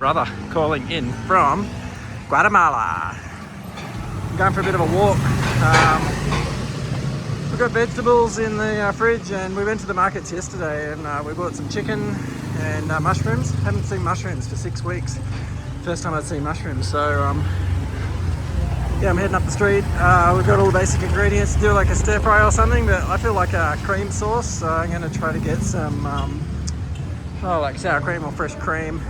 Brother calling in from Guatemala. I'm going for a bit of a walk. We've got vegetables in the fridge, and we went to the markets yesterday and we bought some chicken and mushrooms. Haven't seen mushrooms for 6 weeks. First time I'd seen mushrooms, so yeah, I'm heading up the street. We've got all the basic ingredients to do like a stir fry or something, but I feel like a cream sauce, so I'm going to try to get some like sour cream or fresh cream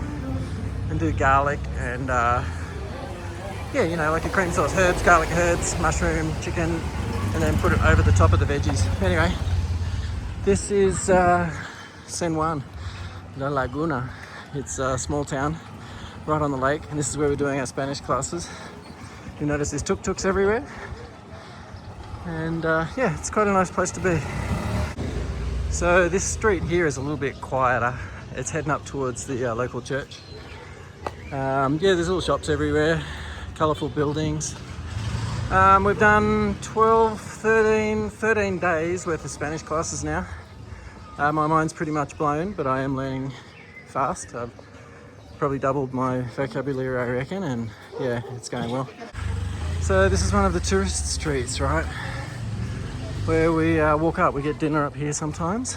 and do garlic and yeah, you know, like a cream sauce, herbs, garlic, herbs, mushroom, chicken, and then put it over the top of the veggies. Anyway, this is San Juan, La Laguna. It's a small town right on the lake, and this is where we're doing our Spanish classes. You notice there's tuk-tuks everywhere, and yeah, it's quite a nice place to be. So this street here is a little bit quieter. It's heading up towards the local church. Yeah, there's little shops everywhere, colourful buildings. We've done 13 days worth of Spanish classes now. My mind's pretty much blown, but I am learning fast. I've probably doubled my vocabulary, I reckon, and yeah, it's going well. So this is one of the tourist streets, right? Where we walk up, we get dinner up here sometimes.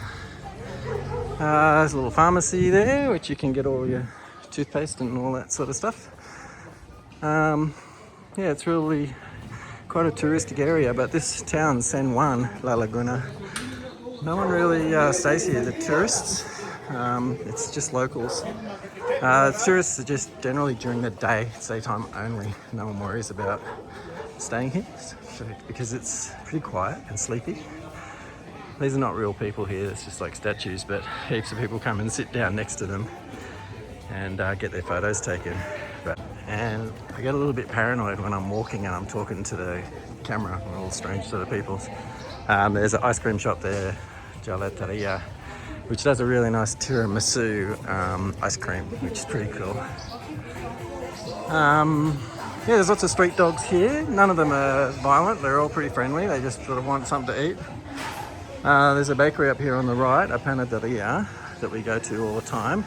There's a little pharmacy there, which you can get all your toothpaste and all that sort of stuff. Yeah, it's really quite a touristic area, but this town, San Juan, La Laguna, no one really stays here. The tourists, it's just locals. Tourists are just generally during the day, it's daytime only. No one worries about staying here because it's pretty quiet and sleepy. These are not real people here, it's just like statues, but heaps of people come and sit down next to them and get their photos taken. And I get a little bit paranoid when I'm walking and I'm talking to the camera, we're all strange sort of people. There's an ice cream shop there, Gelateria, which does a really nice tiramisu ice cream, which is pretty cool. Yeah, there's lots of street dogs here. None of them are violent, they're all pretty friendly, they just sort of want something to eat. There's a bakery up here on the right, a panaderia, that we go to all the time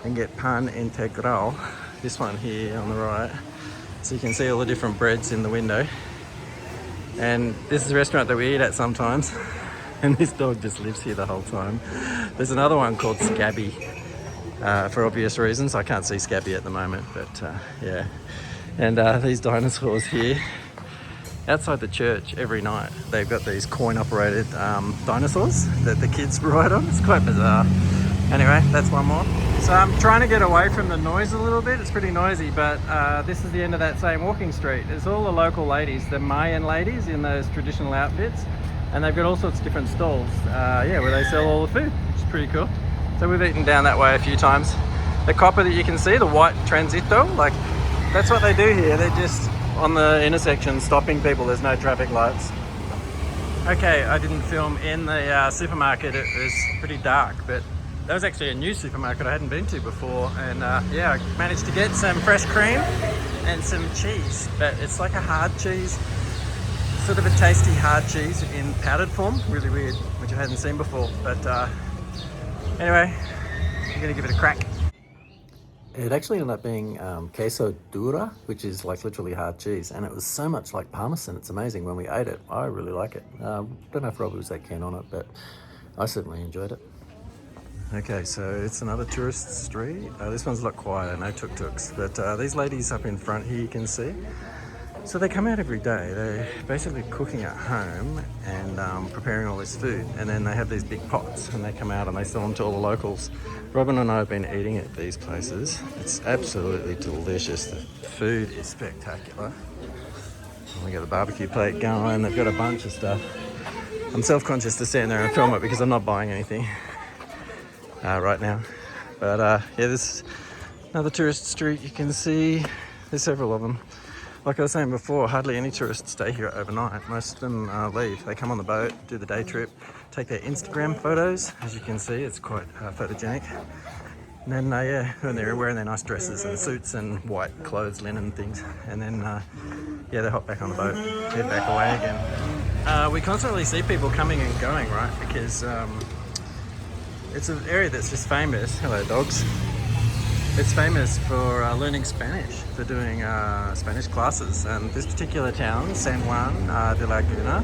and get pan integral. This one here on the right, so you can see all the different breads in the window. And this is a restaurant that we eat at sometimes, and this dog just lives here the whole time. There's another one called Scabby, for obvious reasons. I can't see Scabby at the moment, but yeah. And these dinosaurs here, outside the church every night, they've got these coin-operated dinosaurs that the kids ride on. It's quite bizarre. Anyway, that's one more. So I'm trying to get away from the noise a little bit. It's pretty noisy, but this is the end of that same walking street. It's all the local ladies, the Mayan ladies in those traditional outfits, and they've got all sorts of different stalls, yeah, where they sell all the food, which is pretty cool. So we've eaten down that way a few times. The copper that you can see, the white transito, like that's what they do here. They're just on the intersection stopping people. There's no traffic lights. Okay, I didn't film in the supermarket. It was pretty dark, but that was actually a new supermarket I hadn't been to before, and yeah, I managed to get some fresh cream and some cheese, but it's like a hard cheese, sort of a tasty hard cheese in powdered form, really weird, which I hadn't seen before, but anyway, I'm gonna give it a crack. It actually ended up being queso dura, which is like literally hard cheese, and it was so much like parmesan, it's amazing. When we ate it, I really like it. Don't know if Robbie was that keen on it, but I certainly enjoyed it. Okay, so it's another tourist street. This one's a lot quieter, no tuk-tuks, but these ladies up in front here you can see. So they come out every day. They're basically cooking at home and preparing all this food, and then they have these big pots and they come out and they sell them to all the locals. Robin and I have been eating at these places. It's absolutely delicious. The food is spectacular. We got the barbecue plate going, they've got a bunch of stuff. I'm self-conscious to stand there and film it because I'm not buying anything right now, but yeah, this is another tourist street. You can see there's several of them. Like I was saying before, hardly any tourists stay here overnight. Most of them leave. They come on the boat, do the day trip, take their Instagram photos. As you can see, it's quite photogenic. And then yeah, when they're wearing their nice dresses and suits and white clothes, linen things, and then yeah, they hop back on the boat, head back away again. We constantly see people coming and going, right? Because it's an area that's just famous. Hello, dogs. It's famous for learning Spanish, for doing Spanish classes. And this particular town, San Juan de Laguna,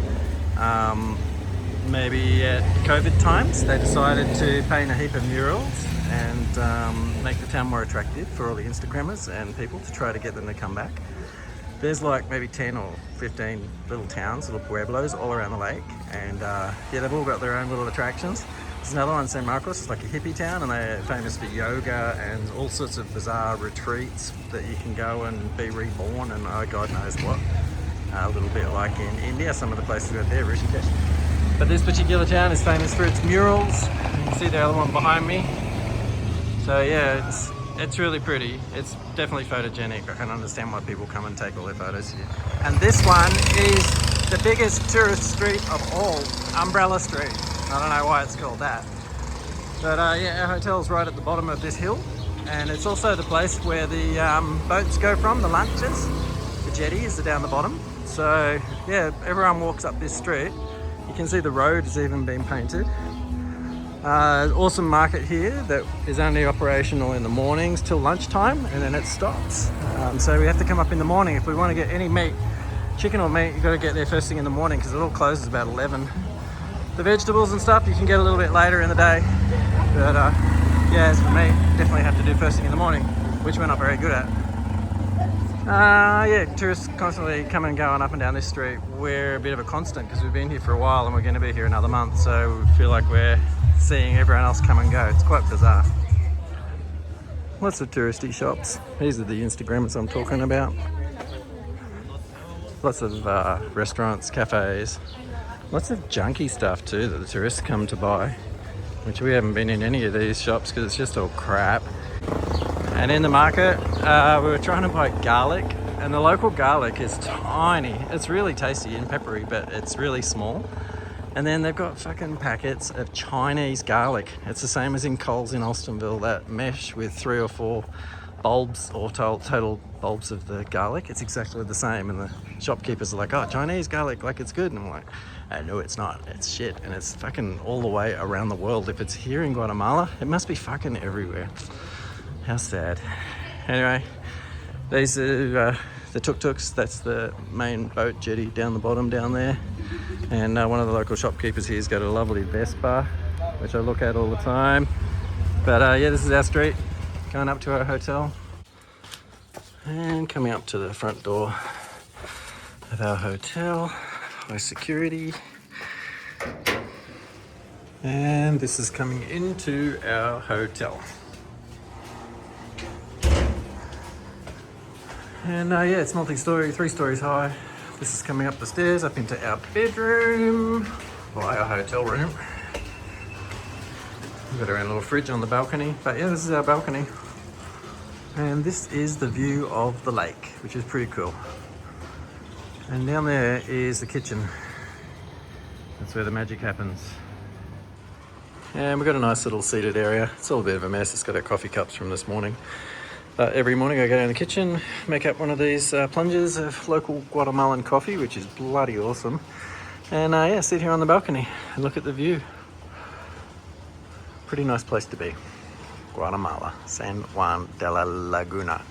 maybe at COVID times, they decided to paint a heap of murals and make the town more attractive for all the Instagrammers and people to try to get them to come back. There's like maybe 10 or 15 little towns, little pueblos all around the lake, and yeah, they've all got their own little attractions. There's another one, San Marcos, it's like a hippie town, and they're famous for yoga and all sorts of bizarre retreats that you can go and be reborn and oh God knows what. A little bit like in India, some of the places out there, Rishikesh. But this particular town is famous for its murals. You can see the other one behind me. So yeah, it's really pretty. It's definitely photogenic. I can understand why people come and take all their photos here. And this one is the biggest tourist street of all, Umbrella Street. I don't know why it's called that. But yeah, our hotel's right at the bottom of this hill. And it's also the place where the boats go from, the lanchas. The jetties are down the bottom. So yeah, everyone walks up this street. You can see the road has even been painted. Awesome market here that is only operational in the mornings till lunchtime, and then it stops. So we have to come up in the morning if we want to get any meat, chicken or meat. You've got to get there first thing in the morning because it all closes about 11. The vegetables and stuff you can get a little bit later in the day, but yeah, as for me, definitely have to do first thing in the morning, which we're not very good at. Yeah, tourists constantly coming and going up and down this street. We're a bit of a constant because we've been here for a while and we're going to be here another month, so we feel like we're seeing everyone else come and go. It's quite bizarre. Lots of touristy shops. These are the Instagrammers I'm talking about. Lots of restaurants, cafes. Lots of junky stuff too that the tourists come to buy, which we haven't been in any of these shops because it's just all crap. And in the market, we were trying to buy garlic, and the local garlic is tiny. It's really tasty and peppery, but it's really small. And then they've got fucking packets of Chinese garlic. It's the same as in Coles in Alstonville, that mesh with 3 or 4 bulbs or total bulbs of the garlic. It's exactly the same. And the shopkeepers are like, oh, Chinese garlic, like it's good. And I'm like, no, it's not. It's shit. And it's fucking all the way around the world. If it's here in Guatemala, it must be fucking everywhere. How sad. Anyway, these are the tuk-tuks. That's the main boat jetty down the bottom down there. And one of the local shopkeepers here's got a lovely Vespa, which I look at all the time. But yeah, this is our street, going up to our hotel. And coming up to the front door of our hotel, high security. And this is coming into our hotel. And yeah, it's multi-story, 3 stories high. This is coming up the stairs, up into our bedroom, or our hotel room. We've got our own little fridge on the balcony, but yeah, this is our balcony. And this is the view of the lake, which is pretty cool. And down there is the kitchen. That's where the magic happens. And we've got a nice little seated area. It's all a bit of a mess. It's got our coffee cups from this morning. Every morning I go down the kitchen, make up one of these plunges of local Guatemalan coffee, which is bloody awesome. And yeah, sit here on the balcony and look at the view. Pretty nice place to be. Guatemala, San Juan de la Laguna.